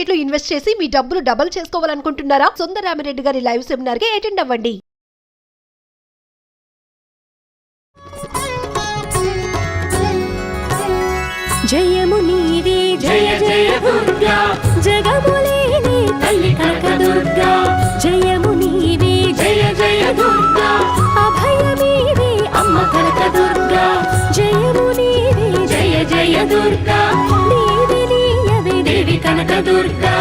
Market లో invest చేసి మీ డబ్బులు డబుల్ చేసుకోవాలనుకుంటున్నారా? సుందరరామిరెడ్డి గారి లైవ్ సెమినార్ కి అటెండ్ అవ్వండి. జయము నీవే జయ జయ దుర్గా, జగములేని తల్లి కనకదుర్గా. జయము నీవే జయ జయ దుర్గా, అభయమీవే అమ్మ కనకదుర్గా. జయము నీవే జయ జయ దుర్గా, నీవే నీయవే దేవి కనకదుర్గా.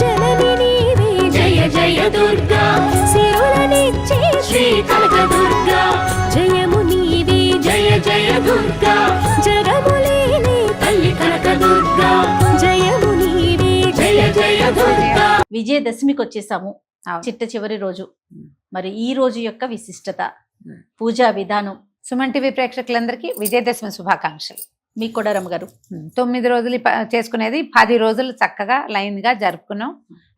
జనని నీవే జయ జయ దుర్గా, సిరులనిచ్చే శ్రీ కనకదుర్గా. జయము నీవే జయ జయ దుర్గా, జగములేని తల్లి కనకదుర్గా. జయము నీవే జయ జయ దుర్గా. విజయదశమికి వచ్చేసాము, చిట్ట చివరి రోజు. మరి ఈ రోజు యొక్క విశిష్టత, పూజా విధానం. సుమన్ టీవీ ప్రేక్షకులందరికీ విజయదశమి శుభాకాంక్షలు. మీకు కూడా రమ్మగారు. 9 రోజులు చేసుకునేది 10 రోజులు చక్కగా లైన్గా జరుపుకున్నాం.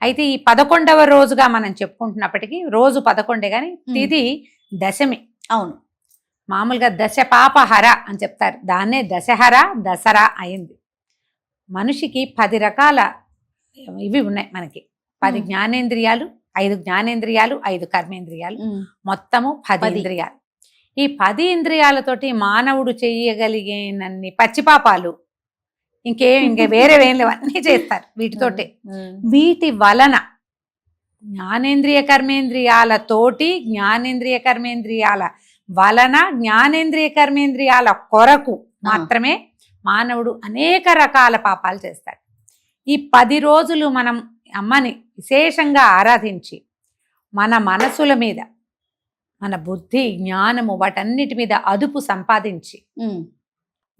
అయితే ఈ 11వ రోజుగా మనం చెప్పుకుంటున్నప్పటికీ రోజు 11 కానీ తిథి దశమి. అవును, మామూలుగా దశ పాపహర అని చెప్తారు, దాన్నే దశహర దసరా అయింది. మనిషికి 10 రకాల ఇవి ఉన్నాయి. మనకి 10 జ్ఞానేంద్రియాలు, 5 జ్ఞానేంద్రియాలు, 5 కర్మేంద్రియాలు, మొత్తము 10 ఇంద్రియాలు. ఈ 10 ఇంద్రియాలతోటి మానవుడు చేయగలిగినన్ని పచ్చిపాపాలు ఇంకే వేరే లేవు, అన్నీ చేస్తారు వీటితోటే. వీటి వలన జ్ఞానేంద్రియ కర్మేంద్రియాలతోటి, జ్ఞానేంద్రియ కర్మేంద్రియాల వలన, జ్ఞానేంద్రియ కర్మేంద్రియాల కొరకు మాత్రమే మానవుడు అనేక రకాల పాపాలు చేస్తాడు. ఈ 10 రోజులు మనం అమ్మని విశేషంగా ఆరాధించి మన మనసుల మీద, మన బుద్ధి జ్ఞానము వాటన్నిటి మీద అదుపు సంపాదించి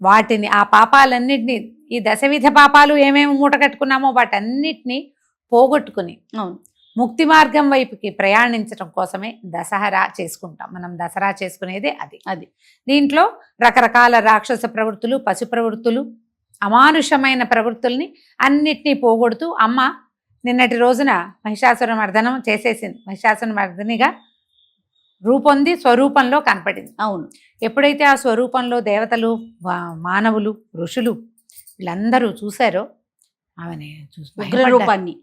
వాటిని, ఆ పాపాలన్నిటినీ, ఈ దశవిధ పాపాలు ఏమేమి మూట కట్టుకున్నామో వాటన్నిటినీ పోగొట్టుకుని ముక్తి మార్గం వైపుకి ప్రయాణించడం కోసమే దసరా చేసుకుంటాం. మనం దసరా చేసుకునేదే అది. దీంట్లో రకరకాల రాక్షస ప్రవృత్తులు, పశు ప్రవృత్తులు, అమానుషమైన ప్రవృత్తుల్ని అన్నిటినీ పోగొడుతూ అమ్మ నిన్నటి రోజున మహిషాసుర మర్దనం చేసేసింది. మహిషాసుర మర్దనిగా రూపొంది స్వరూపంలో కనపడింది. అవును, ఎప్పుడైతే ఆ స్వరూపంలో దేవతలు, మానవులు, ఋషులు వీళ్ళందరూ చూశారో ఆమెని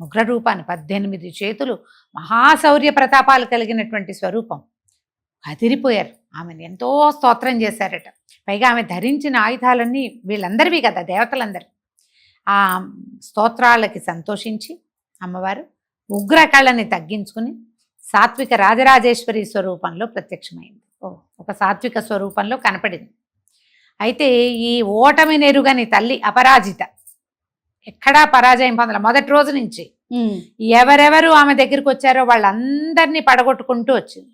ఉగ్రరూపాన్ని 18 చేతులు, మహాశౌర్య ప్రతాపాలు కలిగినటువంటి స్వరూపం, అదిరిపోయారు. ఆమెను ఎంతో స్తోత్రం చేశారట. పైగా ఆమె ధరించిన ఆయుధాలన్నీ వీళ్ళందరివి కదా, దేవతలందరూ. ఆ స్తోత్రాలకి సంతోషించి అమ్మవారు ఉగ్ర కళని తగ్గించుకుని సాత్విక రాజరాజేశ్వరి స్వరూపంలో ప్రత్యక్షమైంది. ఒక సాత్విక స్వరూపంలో కనపడింది. అయితే ఈ ఓటమి నెరుగని తల్లి అపరాజిత, ఎక్కడా పరాజయం పొందల. మొదటి రోజు నుంచి ఎవరెవరు ఆమె దగ్గరికి వచ్చారో వాళ్ళందరినీ పడగొట్టుకుంటూ వచ్చింది.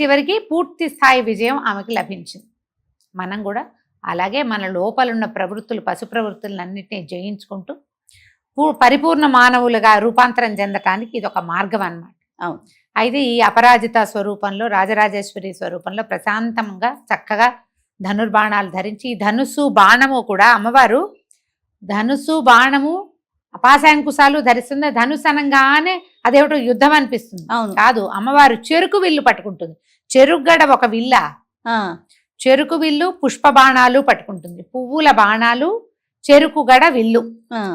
చివరికి పూర్తి స్థాయి విజయం ఆమెకు లభించింది. మనం కూడా అలాగే మన లోపలున్న ప్రవృత్తులు, పశు ప్రవృత్తులన్నింటినీ జయించుకుంటూ పరిపూర్ణ మానవులుగా రూపాంతరం చెందటానికి ఇది ఒక మార్గం అన్నమాట. అయితే ఈ అపరాజిత స్వరూపంలో, రాజరాజేశ్వరి స్వరూపంలో ప్రశాంతంగా చక్కగా ధనుర్బాణాలు ధరించి, ఈ ధనుస్సు బాణము కూడా అమ్మవారు ధనుస్సు బాణము అపాశాంకుశాలు ధరిస్తుంది. ధనుస్సు అనగానే అదేమిటో యుద్ధం అనిపిస్తుంది. కాదు, అమ్మవారు చెరుకు విల్లు పట్టుకుంటుంది. చెరుగడ ఒక విల్ల, చెరుకు విల్లు, పుష్ప బాణాలు పట్టుకుంటుంది. పువ్వుల బాణాలు, చెరుకు గడ విల్లు,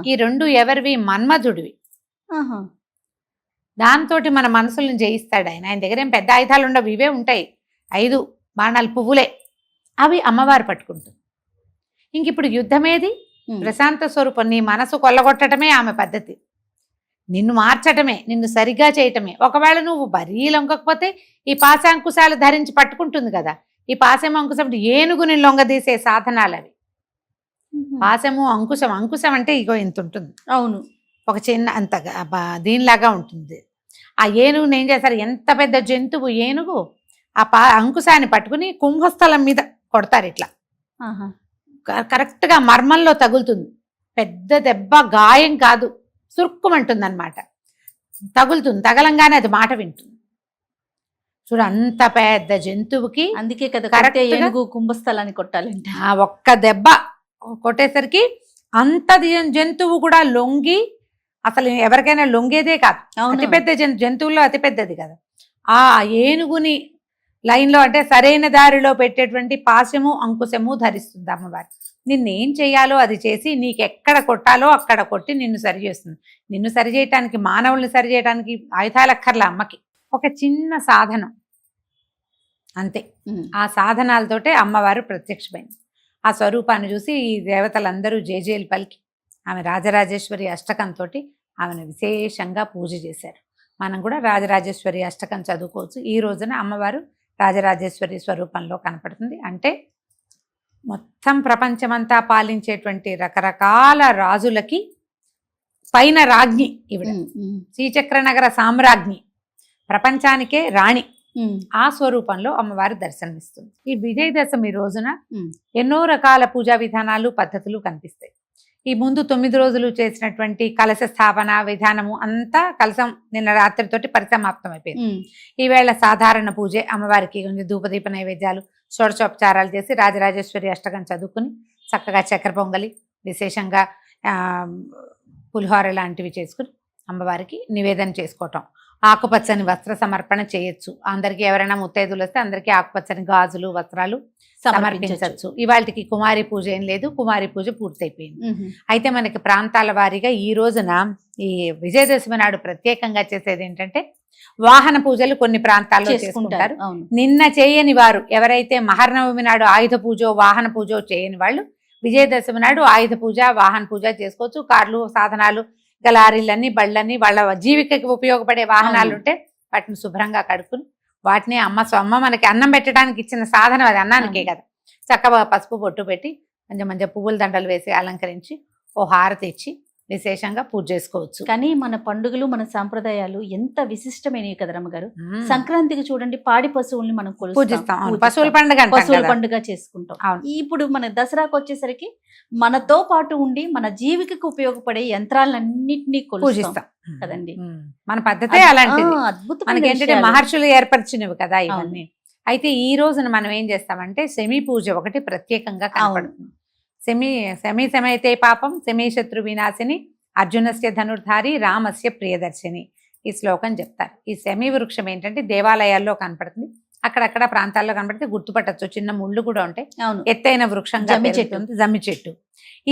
ఈ రెండు ఎవరివి? మన్మధుడివి. దాంతో మన మనసులను జయిస్తాడు ఆయన. ఆయన దగ్గర ఏం పెద్ద ఆయుధాలు ఉండవు, ఇవే ఉంటాయి. 5 బాణాలు పువ్వులే, అవి అమ్మవారు పట్టుకుంటుంది. ఇంక ఇప్పుడు యుద్ధమేది? ప్రశాంత స్వరూపం. నీ మనసు కొల్లగొట్టడమే ఆమె పద్ధతి, నిన్ను మార్చటమే, నిన్ను సరిగా చేయటమే. ఒకవేళ నువ్వు బరీ లొంగకపోతే ఈ పాశాంకుశాలు ధరించి పట్టుకుంటుంది కదా. ఈ పాశము అంకుశం ఏనుగుని లొంగదీసే సాధనాలు అవి. పాశము అంకుశం, అంకుశం అంటే ఇగో ఇంత ఉంటుంది. అవును, ఒక చిన్న అంత దీనిలాగా ఉంటుంది. ఆ ఏనుగుని ఏం చేస్తారు? ఎంత పెద్ద జంతువు ఏనుగు, ఆ అంకుశాన్ని పట్టుకుని కుంభస్థలం మీద కొడతారు ఇట్లా. కరెక్ట్గా మర్మంలో తగులుతుంది. పెద్ద దెబ్బ, గాయం కాదు, సురుక్కుమంటుంది అనమాట. తగులుతుంది. తగలంగానే అది మాట వింటుంది. చూడు, అంత పెద్ద జంతువుకి అందుకే కదా ఏనుగు కుంభస్థలాన్ని కొట్టాలంటే. ఆ ఒక్క దెబ్బ కొట్టేసరికి అంత జంతువు కూడా లొంగి, అసలు ఎవరికైనా లొంగేదే కాదు, అతిపెద్ద జంతువుల్లో అతిపెద్దది కదా. ఆ ఏనుగుని లైన్లో అంటే సరైన దారిలో పెట్టేటువంటి పాశము అంకుశము ధరిస్తుంది అమ్మవారు. నిన్నేం చేయాలో అది చేసి నీకు ఎక్కడ కొట్టాలో అక్కడ కొట్టి నిన్ను సరి చేస్తుంది. నిన్ను సరి చేయటానికి, మానవుల్ని సరి చేయడానికి ఆయుధాలక్కర్ల అమ్మకి. ఒక చిన్న సాధనం అంతే. ఆ సాధనాలతోటే అమ్మవారు ప్రత్యక్షమైంది. ఆ స్వరూపాన్ని చూసి ఈ దేవతలందరూ జేజేలు పలికి ఆమె రాజరాజేశ్వరి అష్టకంతో ఆమెను విశేషంగా పూజ చేశారు. మనం కూడా రాజరాజేశ్వరి అష్టకం చదువుకోవచ్చు. ఈ రోజున అమ్మవారు రాజరాజేశ్వరి స్వరూపంలో కనపడుతుంది. అంటే మొత్తం ప్రపంచమంతా పాలించేటువంటి రకరకాల రాజులకి పైన రాజ్ఞి ఈవిడ. శ్రీచక్ర నగర సామ్రాజ్ఞి, ప్రపంచానికే రాణి. ఆ స్వరూపంలో అమ్మవారు దర్శనమిస్తుంది. ఈ విజయదశమి రోజున ఎన్నో రకాల పూజా విధానాలు, పద్ధతులు కనిపిస్తాయి. ఈ ముందు 9 రోజులు చేసినటువంటి కలశ స్థాపన విధానము అంతా కలశం నిన్న రాత్రితోటి పరిసమాప్తం అయిపోయింది. ఈవేళ సాధారణ పూజే. అమ్మవారికి కొంచెం ధూపదీప నైవేద్యాలు, షోడశోపచారాలు చేసి రాజరాజేశ్వరి అష్టకం చదువుకుని చక్కగా చక్కెర పొంగలి, విశేషంగా పులిహోర లాంటివి చేసుకుని అమ్మవారికి నివేదన చేసుకోవటం. ఆకుపచ్చని వస్త్ర సమర్పణ చేయొచ్చు. అందరికీ ఎవరైనా ముత్తైదులు వస్తే అందరికీ ఆకుపచ్చని గాజులు, వస్త్రాలు సమర్పించవచ్చు. ఇవాళకి కుమారి పూజ ఏం లేదు, కుమారి పూజ పూర్తయిపోయింది. అయితే మనకి ప్రాంతాల వారీగా ఈ రోజున ఈ విజయదశమి నాడు ప్రత్యేకంగా చేసేది ఏంటంటే వాహన పూజలు కొన్ని ప్రాంతాల్లో చేసుకుంటారు. నిన్న చేయని వారు ఎవరైతే మహర్నవమి నాడు ఆయుధ పూజో వాహన పూజో చేయని వాళ్ళు విజయదశమి నాడు ఆయుధ పూజ, వాహన పూజ చేసుకోవచ్చు. కార్లు, సాధనాలు, లారీలన్నీ, బళ్ళన్నీ వాళ్ళ జీవికకి ఉపయోగపడే వాహనాలు ఉంటే వాటిని శుభ్రంగా కడుక్కుని వాటిని అమ్మ మనకి అన్నం పెట్టడానికి ఇచ్చిన సాధనం అది, అన్నానికే కదా. చక్కగా పసుపు బొట్టు పెట్టి మంచి మంచి పువ్వుల దండలు వేసి అలంకరించి ఓ హారతి ఇచ్చి విశేషంగా పూజ చేసుకోవచ్చు. కానీ మన పండుగలు, మన సాంప్రదాయాలు ఎంత విశిష్టమైనవి కదా రమ్మగారు. సంక్రాంతికి చూడండి, పాడి పశువుల్ని మనం పూజిస్తాం, పశువుల పండుగ చేసుకుంటాం. ఇప్పుడు మన దసరాకు వచ్చేసరికి మనతో పాటు ఉండి మన జీవికకు ఉపయోగపడే యంత్రాలన్నింటినీ పూజిస్తాం కదండి. మన పద్ధతే అలాంటిది. అద్భుతమైన ఏంటంటే మహర్షులు ఏర్పరిచినవి కదా ఇవన్నీ. అయితే ఈ రోజున మనం ఏం చేస్తామంటే శమీ పూజ ఒకటి ప్రత్యేకంగా కనపడుతుంది. శమైతే పాపం శమీ శత్రు వినాశిని అర్జునస్య ధనుర్ధారి రామస్య ప్రియదర్శిని ఈ శ్లోకం చెప్తారు. ఈ శమీ వృక్షం ఏంటంటే దేవాలయాల్లో కనపడుతుంది, అక్కడక్కడ ప్రాంతాల్లో కనపడితే గుర్తుపట్టచ్చు. చిన్న ముళ్ళు కూడా ఉంటాయి. ఎత్తైన వృక్షంగా జమ్మి చెట్టు.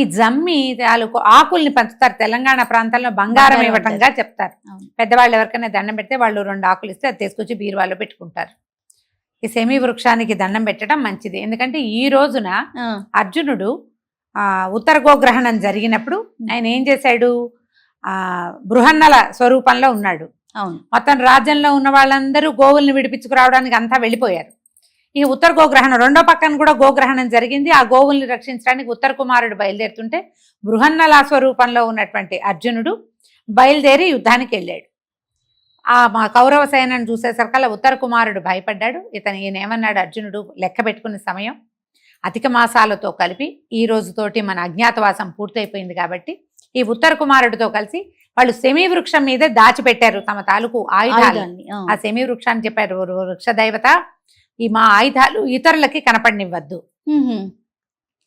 ఈ జమ్మి తాలూకు ఆకుల్ని పంచుతారు. తెలంగాణ ప్రాంతాల్లో బంగారం ఇవ్వటంగా చెప్తారు. పెద్దవాళ్ళు ఎవరికైనా దండం పెడితే వాళ్ళు 2 ఆకులు ఇస్తే అది తీసుకొచ్చి బీరువాలో పెట్టుకుంటారు. ఈ శమీ వృక్షానికి దండం పెట్టడం మంచిది. ఎందుకంటే ఈ రోజున అర్జునుడు ఉత్తర గోగ్రహణం జరిగినప్పుడు ఆయన ఏం చేశాడు, బృహన్నల స్వరూపంలో ఉన్నాడు. మొత్తం రాజ్యంలో ఉన్న వాళ్ళందరూ గోవుల్ని విడిపించుకురావడానికి అంతా వెళ్ళిపోయారు. ఈ ఉత్తర గోగ్రహణం రెండో పక్కన కూడా గోగ్రహణం జరిగింది. ఆ గోవుల్ని రక్షించడానికి ఉత్తర కుమారుడు బయలుదేరుతుంటే బృహన్నల స్వరూపంలో ఉన్నటువంటి అర్జునుడు బయలుదేరి యుద్ధానికి వెళ్ళాడు. మా కౌరవ సేనను చూసేసరికల్లా ఉత్తర కుమారుడు భయపడ్డాడు. ఈయన ఏమన్నాడు, అర్జునుడు లెక్క పెట్టుకునే సమయం అధిక మాసాలతో కలిపి ఈ రోజుతోటి మన అజ్ఞాతవాసం పూర్తయిపోయింది కాబట్టి ఈ ఉత్తర కుమారుడితో కలిసి వాళ్ళు శమీ వృక్షం మీద దాచిపెట్టారు తమ తాలూకు ఆయుధాలని. ఆ శమీ వృక్షాన్ని చెప్పారు, వృక్ష దైవత ఈ మా ఆయుధాలు ఇతరులకి కనపడనివ్వద్దు.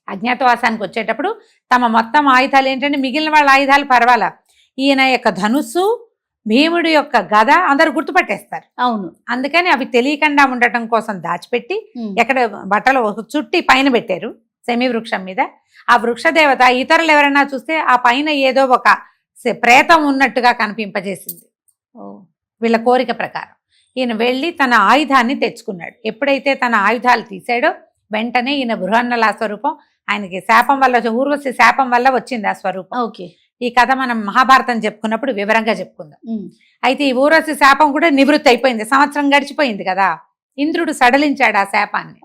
అజ్ఞాతవాసానికి వచ్చేటప్పుడు తమ మొత్తం ఆయుధాలు ఏంటంటే మిగిలిన వాళ్ళ ఆయుధాలు పర్వాలా, ఈయన యొక్క ధనుస్సు, భీముడి యొక్క గద అందరు గుర్తుపట్టేస్తారు. అవును, అందుకని అవి తెలియకుండా ఉండటం కోసం దాచిపెట్టి ఎక్కడ బట్టలు చుట్టి పైన పెట్టారు శమీ వృక్షం మీద. ఆ వృక్ష దేవత ఇతరులు ఎవరైనా చూస్తే ఆ పైన ఏదో ఒక ప్రేతం ఉన్నట్టుగా కనిపింపజేసింది వీళ్ళ కోరిక ప్రకారం. ఈయన వెళ్ళి తన ఆయుధాన్ని తెచ్చుకున్నాడు. ఎప్పుడైతే తన ఆయుధాలు తీసాడో వెంటనే ఈయన బృహన్నల స్వరూపం, ఆయనకి శాపం వల్ల, ఊర్వశి శాపం వల్ల వచ్చింది ఆ స్వరూపం. ఓకే, ఈ కథ మనం మహాభారతం చెప్పుకున్నప్పుడు వివరంగా చెప్పుకుందాం. అయితే ఈ ఊర్వశి శాపం కూడా నివృత్తి అయిపోయింది. సంవత్సరం గడిచిపోయింది కదా, ఇంద్రుడు సడలించాడు ఆ శాపాన్ని.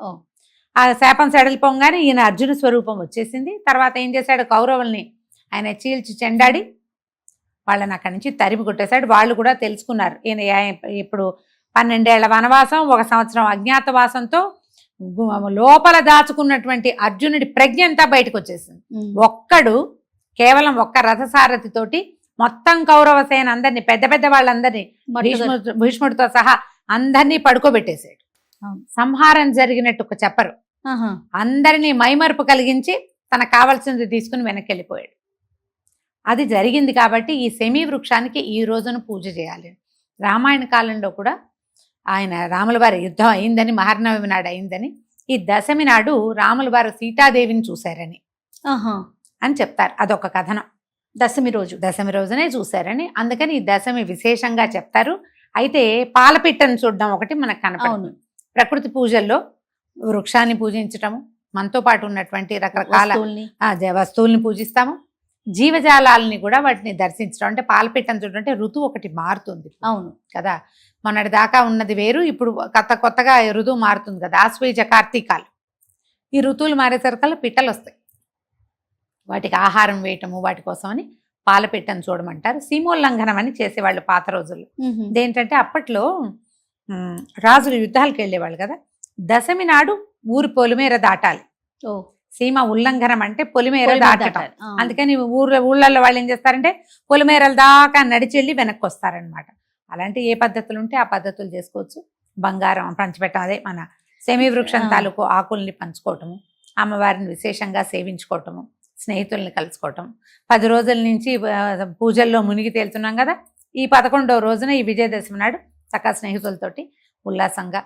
ఆ శాపం సడలిపోగానే ఈయన అర్జున స్వరూపం వచ్చేసింది. తర్వాత ఏం చేశాడు, కౌరవుల్ని ఆయన చీల్చి చెండాడి వాళ్ళని అక్కడి నుంచి తరిమి కొట్టేశాడు. వాళ్ళు కూడా తెలుసుకున్నారు ఈయన ఇప్పుడు 12 ఏళ్ల వనవాసం, 1 సంవత్సరం అజ్ఞాతవాసంతో లోపల దాచుకున్నటువంటి అర్జునుడి ప్రజ్ఞ అంతా బయటకు వచ్చేసింది. ఒక్కడు కేవలం ఒక్క రథసారథితోటి మొత్తం కౌరవ సేన అందరినీ, పెద్ద పెద్ద వాళ్ళందరినీ, భీష్ముడితో సహా అందరినీ పడుకోబెట్టేశాడు. సంహారం జరిగినట్టు చెప్పరు, అందరినీ మైమరుపు కలిగించి తనకు కావాల్సింది తీసుకుని వెనక్కి వెళ్ళిపోయాడు. అది జరిగింది కాబట్టి ఈ శమీ వృక్షానికి ఈ రోజున పూజ చేయాలి. రామాయణ కాలంలో కూడా ఆయన రాముల వారి యుద్ధం అయిందని, మహర్నవమి నాడు అయిందని, ఈ దశమి నాడు రాముల వారు సీతాదేవిని చూశారని ఆహా. అని చెప్తారు. అదొక కథనం. దశమి రోజు. దశమి రోజునే చూశారని, అందుకని ఈ దశమి విశేషంగా చెప్తారు. అయితే పాలపిట్టను చూడడం ఒకటి మనకు కనపడుతుంది. ప్రకృతి పూజల్లో వృక్షాన్ని పూజించటము, మనతో పాటు ఉన్నటువంటి రకరకాల వస్తువుల్ని పూజిస్తాము. జీవజాలాలని కూడా వాటిని దర్శించడం, అంటే పాలపిట్టను చూడడం అంటే ఋతువు ఒకటి మారుతుంది. అవును కదా, మొన్నటి దాకా ఉన్నది వేరు, ఇప్పుడు కొత్తగా ఋతువు మారుతుంది కదా, ఆశ్వేజ కార్తీకాలు. ఈ ఋతువులు మారేసరికల్లా పిట్టలు వస్తాయి. వాటికి ఆహారం వేయటము, వాటి కోసమని పాలపిట్టను చూడమంటారు. సీమోల్లంఘనం అని చేసేవాళ్ళు పాత రోజుల్లో. ఇదేంటంటే అప్పట్లో రాజులు యుద్ధాలకు వెళ్ళేవాళ్ళు కదా, దశమి నాడు ఊరి పొలిమేర దాటాలి. సీమ ఉల్లంఘనం అంటే పొలిమేర దాటటం. అందుకని ఊళ్ళల్లో వాళ్ళు ఏం చేస్తారంటే పొలిమేరల దాకా నడిచెళ్ళి వెనక్కి వస్తారనమాట. అలాంటి ఏ పద్ధతులు ఉంటే ఆ పద్ధతులు చేసుకోవచ్చు. బంగారం పంచిపెట్టడం, అదే మన సెమి వృక్షం తాలూకు ఆకుల్ని పంచుకోవటము, అమ్మవారిని విశేషంగా సేవించుకోవటము, స్నేహితుల్ని కలుసుకోవటం. 10 రోజుల నుంచి పూజల్లో మునిగి తేలుతున్నాం కదా, ఈ 11వ రోజున ఈ విజయదశమి నాడు చక్కగా స్నేహితులతోటి ఉల్లాసంగా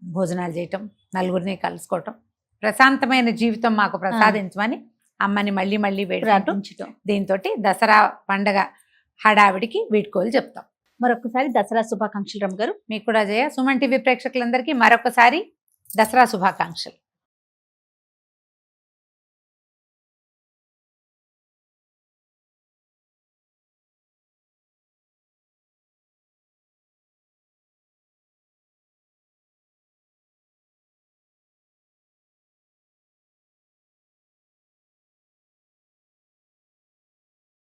భోజనాలు చేయటం, నలుగురిని కలుసుకోవటం, ప్రశాంతమైన జీవితం మాకు ప్రసాదించమని అమ్మని మళ్ళీ మళ్ళీ వేడుకుంటూ దీంతో దసరా పండగ హడావిడికి వీడ్కోలు చెప్తాం. మరొకసారి దసరా శుభాకాంక్షలు రమ్మ గారు. మీకు కూడా జయ. సుమన్ టీవీ ప్రేక్షకులందరికీ మరొకసారి దసరా శుభాకాంక్షలు.